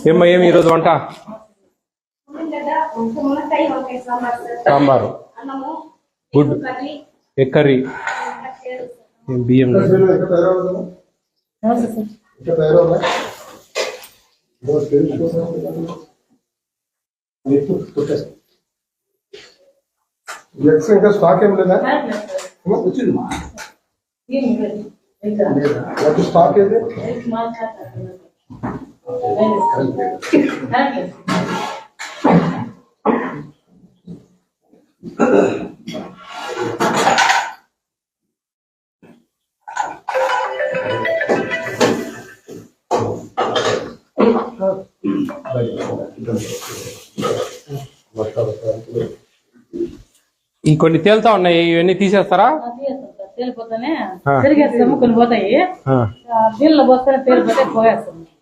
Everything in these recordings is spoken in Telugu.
ఏమ్మా ఏమి ఈరోజు వంట? సాంబారు, గుడ్, ఎగ్ కర్రీ, బియ్యం. ఇంకా స్టాక్ ఏం లేదా? స్టాక్ ఏది? ఈ కొన్ని తేలుతా ఉన్నాయి, ఇవన్నీ తీసేస్తారా?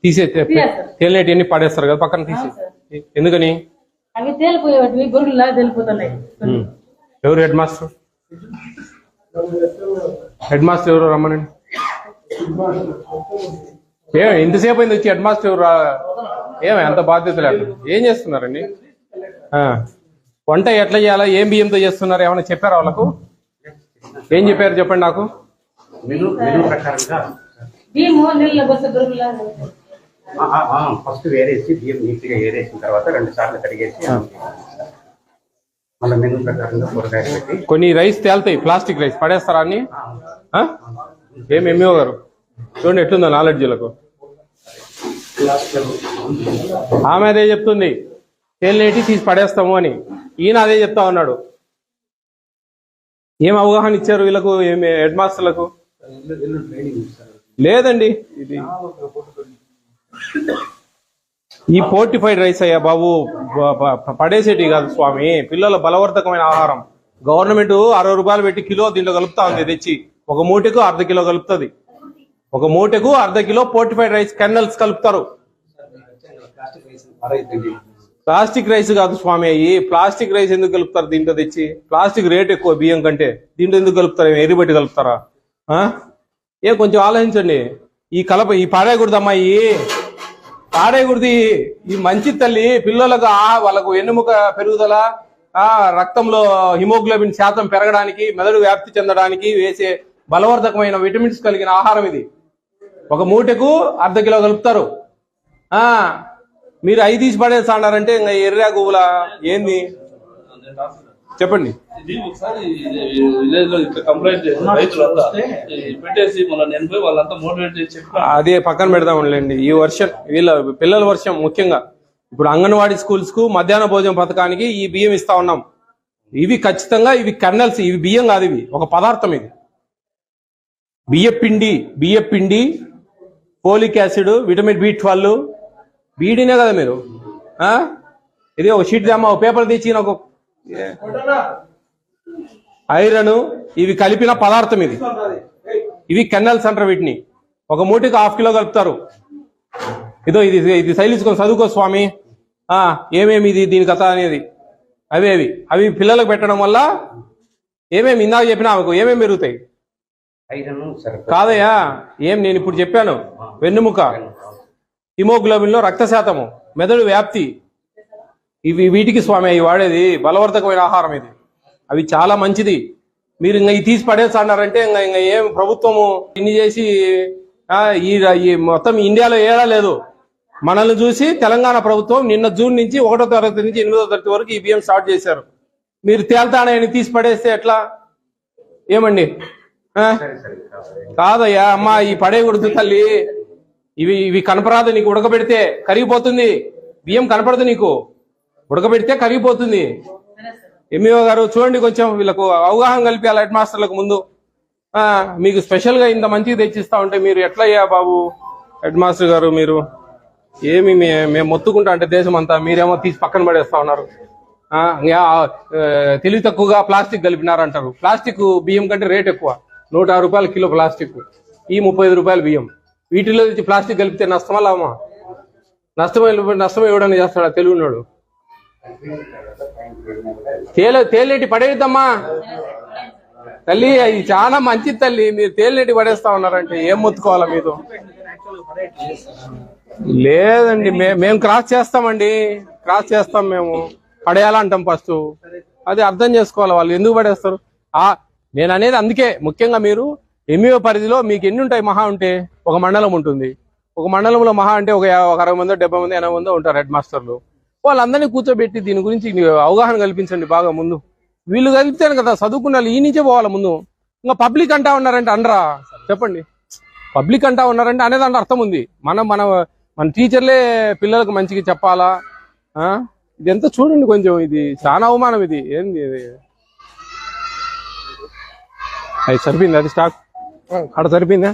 తీసే తేలినట్టు ఎన్ని పడేస్తారు కదా పక్కన తీసి. ఎందుకని? అవి తేలిపోయేవి గొర్రెలా తేలిపోతున్నాయి. ఎవరు హెడ్ మాస్టర్? హెడ్ మాస్టర్ ఎవరు? రమ్మనండి. ఇంతసేపు అయింది వచ్చి హెడ్ మాస్టర్ ఎవరు? ఎంత బాధ్యత లేదు. ఏం చేస్తున్నారండి? వంట ఎట్లా చేయాలా? ఏం బియ్యంతో చేస్తున్నారు? ఏమైనా చెప్పారా వాళ్ళకు? ఏం చెప్పారు చెప్పండి నాకు. ఫస్ట్ వేరేసి బియ్యం నీట్గా ఏరేసిన తర్వాత 2 సార్లు కడిగేసి మళ్ళీ మెనూ ప్రకారంగా కూరగాయలు పెట్టి. కొన్ని రైస్ తేలుతాయి, ప్లాస్టిక్ రైస్ పడేస్తారా అన్ని? ఏం ఎంఈఓ గారు చూడండి ఎట్లుందో నాలెడ్జీలకు. ఆమె అదే చెప్తుంది, తేలినేటి తీసి పడేస్తాము అని. ఈయన అదే చెప్తా ఉన్నాడు. ఏం అవగాహన ఇచ్చారు వీళ్ళకు, ఏమి హెడ్ మాస్టర్లకు? లేదండి, ఇది ఈ ఫోర్టిఫైడ్ రైస్ అయ్యా బాబు, పడేసేటి కాదు స్వామి. పిల్లల బలవర్ధకమైన ఆహారం. గవర్నమెంట్ 60 రూపాయలు పెట్టి కిలో దీంట్లో కలుపుతా ఉంది తెచ్చి. ఒక మూటకు 1/2 కిలో కలుపుతుంది. ఒక మూటకు 1/2 కిలో ఫోర్టిఫైడ్ రైస్ కెన్నల్స్ కలుపుతారు. ప్లాస్టిక్ రైస్ కాదు స్వామి అయ్యి. ప్లాస్టిక్ రైస్ ఎందుకు కలుపుతారు దీంట్లో తెచ్చి? ప్లాస్టిక్ రేట్ ఎక్కువ బియ్యం కంటే. దీంట్లో ఎందుకు కలుపుతారు? ఎరిబట్టి కలుపుతారా? కొంచెం ఆలోచించండి. ఈ పాడేయకూడదమ్మా, పాడేయకూడదు. ఈ మంచి తల్లి పిల్లలకు వాళ్ళకు వెన్నుముక పెరుగుదల, రక్తంలో హిమోగ్లోబిన్ శాతం పెరగడానికి, మెదడు వ్యాప్తి చెందడానికి వేసే బలవర్ధకమైన విటమిన్స్ కలిగిన ఆహారం ఇది. ఒక మూటకు 1/2 కిలో కలుపుతారు. మీరు 5 తీసి పడేస్తాడారంటే ఇంకా ఎర్రా గువ్వులా ఏంది చెప్పండి. ఇది ఒకసారి విలేజ్ లో కంప్లైంట్ రైతులంతా పెట్టేసి మళ్ళీ నేను పోయి వాళ్ళంతా మోటివేట్ చేసి చెప్పాను. అదే పక్కన పెడదాంలేండి. ఈ వర్షం వీళ్ళ పిల్లల వర్షం ముఖ్యంగా ఇప్పుడు అంగన్వాడీ స్కూల్స్ కు మధ్యాహ్న భోజన పథకానికి ఈ బియ్యం ఇస్తా ఉన్నాం. ఇవి ఖచ్చితంగా ఇవి కర్నల్స్, ఇవి బియ్యం కాదు, ఇవి ఒక పదార్థం. ఇది బియ్యపిండి, ఫోలిక్ యాసిడ్, విటమిన్ B12, బీడీనే కదా మీరు. ఇది ఒక షీట్ దమ్మా, ఒక పేపర్ తెచ్చి ఒక ఐరన్, ఇవి కలిపిన పదార్థం ఇది. ఇవి కెన్నల్స్ అంటారు వీటిని. ఒక మూటకి 1/2 కిలో కలుపుతారు. ఇది శైలించుకొని చదువుకో స్వామి. ఏమేమి ఇది దీని కథ అనేది. అవి పిల్లలకు పెట్టడం వల్ల ఏమేమి ఇందాక చెప్పినా ఆమెకు ఏమేమి పెరుగుతాయి కాదయ్యా. నేను ఇప్పుడు చెప్పాను, వెన్నుముక, హిమోగ్లోబిన్ లో రక్త శాతము, మెదడు వ్యాప్తి, వీటికి స్వామి అవి వాడేది బలవర్ధకమైన ఆహారం ఇది. అవి చాలా మంచిది. మీరు ఇంకా ఇది తీసి పడేస్తాడారంటే ఇంకా ఏం ప్రభుత్వము ఇన్ని చేసి ఈ మొత్తం ఇండియాలో ఏడా లేదు. మనల్ని చూసి తెలంగాణ ప్రభుత్వం నిన్న జూన్ నుంచి 1వ తరగతి నుంచి 8వ తరగతి వరకు ఈ బియ్యం స్టార్ట్ చేశారు. మీరు తేల్తాడని తీసి పడేస్తే ఎట్లా? ఏమండి? కాదయ్యా అమ్మా, ఈ పడేయకూడదు తల్లి. ఇవి కనపరాదు నీకు. ఉడకబెడితే కరిగిపోతుంది బియ్యం. కనపడదు నీకు, ఉడకబెడితే కరిగిపోతుంది. ఎంఈఓ గారు చూడండి, కొంచెం వీళ్ళకు అవగాహన కల్పించాలి హెడ్ మాస్టర్లకు ముందు. మీకు స్పెషల్ గా ఇంత మంచిగా తెచ్చిస్తా ఉంటే మీరు ఎట్లయ్యా బాబు హెడ్ మాస్టర్ గారు? మీరు ఏమి మేము మొత్తుకుంటా అంటే దేశం అంతా, మీరేమో తీసి పక్కన పడేస్తా ఉన్నారు. తెలివి తక్కువగా ప్లాస్టిక్ కలిపినారంటారు. ప్లాస్టిక్ బియ్యం కంటే రేట్ ఎక్కువ, 106 రూపాయల కిలో ప్లాస్టిక్. ఈ 35 రూపాయల బియ్యం. వీటిలో ప్లాస్టిక్ కలిపితే నష్టమా లాభమా? నష్టం ఇవ్వడానికి చేస్తాడా తెలుగునాడు? తేలినేటి పడేద్దామా తల్లి. అది చాలా మంచిది తల్లి. మీరు తేలినేటి పడేస్తా ఉన్నారంటే ఏం మొత్తుకోవాలా మీరు? లేదండి మేము క్రాస్ చేస్తామండి, క్రాస్ చేస్తాం, మేము పడేయాలంటాం ఫస్ట్. అది అర్థం చేసుకోవాలి, వాళ్ళు ఎందుకు పడేస్తారు. నేను అనేది అందుకే ముఖ్యంగా మీరు ఎంఈఓ పరిధిలో మీకు ఎన్ని ఉంటాయి, మహా ఉంటే ఒక మండలం ఉంటుంది. ఒక మండలంలో మహా అంటే ఒక 60 మందో 70 మంది 80 మందో ఉంటారు హెడ్ మాస్టర్లు. వాళ్ళందరినీ కూర్చోబెట్టి దీని గురించి అవగాహన కల్పించండి బాగా ముందు. వీళ్ళు కలిపితేనే కదా చదువుకున్న వాళ్ళు ఈ నుంచే పోవాలి ముందు. ఇంకా పబ్లిక్ అంటా ఉన్నారంటే అనరా చెప్పండి, పబ్లిక్ అంటా ఉన్నారంటే అనేది అంటే అర్థం ఉంది. మన టీచర్లే పిల్లలకు మంచిగా చెప్పాలా? ఇదంతా చూడండి కొంచెం, ఇది చాలా అవమానం. ఇది ఏంది ఇది? అది సరిపోయింది, అది స్టాక్ అక్కడ సరిపోయిందా?